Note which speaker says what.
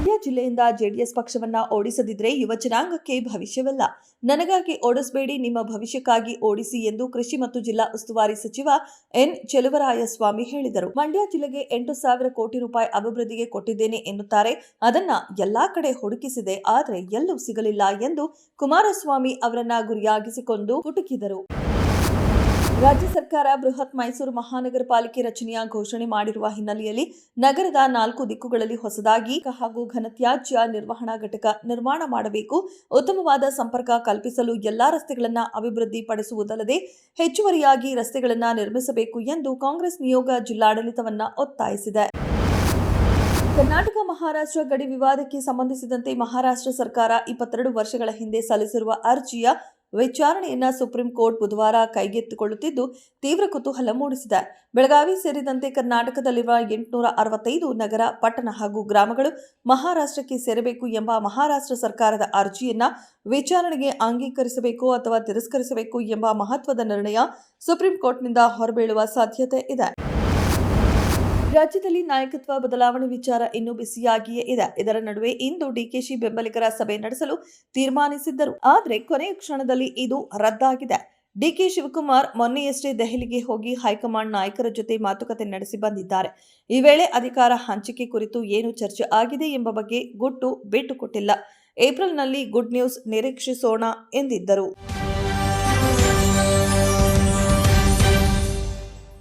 Speaker 1: ಮಂಡ್ಯ ಜಿಲ್ಲೆಯಿಂದ ಜೆಡಿಎಸ್ ಪಕ್ಷವನ್ನ ಓಡಿಸದಿದ್ರೆ ಯುವ ಜನಾಂಗಕ್ಕೆ ಭವಿಷ್ಯವಲ್ಲ. ನನಗಾಗಿ ಓಡಿಸಬೇಡಿ, ನಿಮ್ಮ ಭವಿಷ್ಯಕ್ಕಾಗಿ ಓಡಿಸಿ ಎಂದು ಕೃಷಿ ಮತ್ತು ಜಿಲ್ಲಾ ಉಸ್ತುವಾರಿ ಸಚಿವ ಎನ್ ಚೆಲುವರಾಯಸ್ವಾಮಿ ಹೇಳಿದರು. ಮಂಡ್ಯ ಜಿಲ್ಲೆಗೆ 8,000 ಕೋಟಿ ರೂಪಾಯಿ ಅಭಿವೃದ್ಧಿಗೆ ಕೊಟ್ಟಿದ್ದೇನೆ ಎನ್ನುತ್ತಾರೆ. ಅದನ್ನ ಎಲ್ಲಾ ಕಡೆ ಹುಡುಕಿಸಿದೆ, ಆದರೆ ಎಲ್ಲೂ ಸಿಗಲಿಲ್ಲ ಎಂದು ಕುಮಾರಸ್ವಾಮಿ ಅವರನ್ನ ಗುರಿಯಾಗಿಸಿಕೊಂಡು ಕುಟುಕಿದರು. ರಾಜ್ಯ ಸರ್ಕಾರ ಬೃಹತ್ ಮೈಸೂರು ಮಹಾನಗರ ಪಾಲಿಕೆ ರಚನೆಯ ಘೋಷಣೆ ಮಾಡಿರುವ ಹಿನ್ನೆಲೆಯಲ್ಲಿ ನಗರದ 4 ದಿಕ್ಕುಗಳಲ್ಲಿ ಹೊಸದಾಗಿ ಹಾಗೂ ಘನತ್ಯಾಜ್ಯ ನಿರ್ವಹಣಾ ಘಟಕ ನಿರ್ಮಾಣ ಮಾಡಬೇಕು. ಉತ್ತಮವಾದ ಸಂಪರ್ಕ ಕಲ್ಪಿಸಲು ಎಲ್ಲಾ ರಸ್ತೆಗಳನ್ನು ಅಭಿವೃದ್ಧಿಪಡಿಸುವುದಲ್ಲದೆ ಹೆಚ್ಚುವರಿಯಾಗಿ ರಸ್ತೆಗಳನ್ನು ನಿರ್ಮಿಸಬೇಕು ಎಂದು ಕಾಂಗ್ರೆಸ್ ನಿಯೋಗ ಜಿಲ್ಲಾಡಳಿತವನ್ನ ಒತ್ತಾಯಿಸಿದೆ. ಕರ್ನಾಟಕ ಮಹಾರಾಷ್ಟ್ರ ಗಡಿ ವಿವಾದಕ್ಕೆ ಸಂಬಂಧಿಸಿದಂತೆ ಮಹಾರಾಷ್ಟ್ರ ಸರ್ಕಾರ 22 ವರ್ಷಗಳ ಹಿಂದೆ ಸಲ್ಲಿಸಿರುವ ಅರ್ಜಿಯ ವಿಚಾರಣೆಯನ್ನ ಸುಪ್ರೀಂ ಕೋರ್ಟ್ ಬುಧವಾರ ಕೈಗೆತ್ತಿಕೊಳ್ಳುತ್ತಿದ್ದು ತೀವ್ರ ಕುತೂಹಲ ಮೂಡಿಸಿದೆ. ಬೆಳಗಾವಿ ಸೇರಿದಂತೆ ಕರ್ನಾಟಕದಲ್ಲಿರುವ 865 ನಗರ, ಪಟ್ಟಣ ಹಾಗೂ ಗ್ರಾಮಗಳು ಮಹಾರಾಷ್ಟ್ರಕ್ಕೆ ಸೇರಬೇಕು ಎಂಬ ಮಹಾರಾಷ್ಟ್ರ ಸರ್ಕಾರದ ಅರ್ಜಿಯನ್ನ ವಿಚಾರಣೆಗೆ ಅಂಗೀಕರಿಸಬೇಕು ಅಥವಾ ತಿರಸ್ಕರಿಸಬೇಕು ಎಂಬ ಮಹತ್ವದ ನಿರ್ಣಯ ಸುಪ್ರೀಂ ಕೋರ್ಟ್ನಿಂದ ಹೊರಬೀಳುವ ಸಾಧ್ಯತೆ ಇದೆ. ರಾಜ್ಯದಲ್ಲಿ ನಾಯಕತ್ವ ಬದಲಾವಣೆ ವಿಚಾರ ಇನ್ನೂ ಬಿಸಿಯಾಗಿಯೇ ಇದೆ. ಇದರ ನಡುವೆ ಇಂದು ಡಿಕೆಶಿ ಬೆಂಬಲಿಗರ ಸಭೆ ನಡೆಸಲು ತೀರ್ಮಾನಿಸಿದ್ದರು. ಆದರೆ ಕೊನೆಯ ಕ್ಷಣದಲ್ಲಿ ಇದು ರದ್ದಾಗಿದೆ. ಡಿಕೆ ಶಿವಕುಮಾರ್ ಮೊನ್ನೆಯಷ್ಟೇ ದೆಹಲಿಗೆ ಹೋಗಿ ಹೈಕಮಾಂಡ್ ನಾಯಕರ ಜೊತೆ ಮಾತುಕತೆ ನಡೆಸಿ ಬಂದಿದ್ದಾರೆ. ಈ ವೇಳೆ ಅಧಿಕಾರ ಹಂಚಿಕೆ ಕುರಿತು ಏನು ಚರ್ಚೆ ಆಗಿದೆ ಎಂಬ ಬಗ್ಗೆ ಗುಟ್ಟು ಬಿಟ್ಟುಕೊಟ್ಟಿಲ್ಲ. ಏಪ್ರಿಲ್ನಲ್ಲಿ ಗುಡ್ ನ್ಯೂಸ್ ನಿರೀಕ್ಷಿಸೋಣ ಎಂದಿದ್ದರು.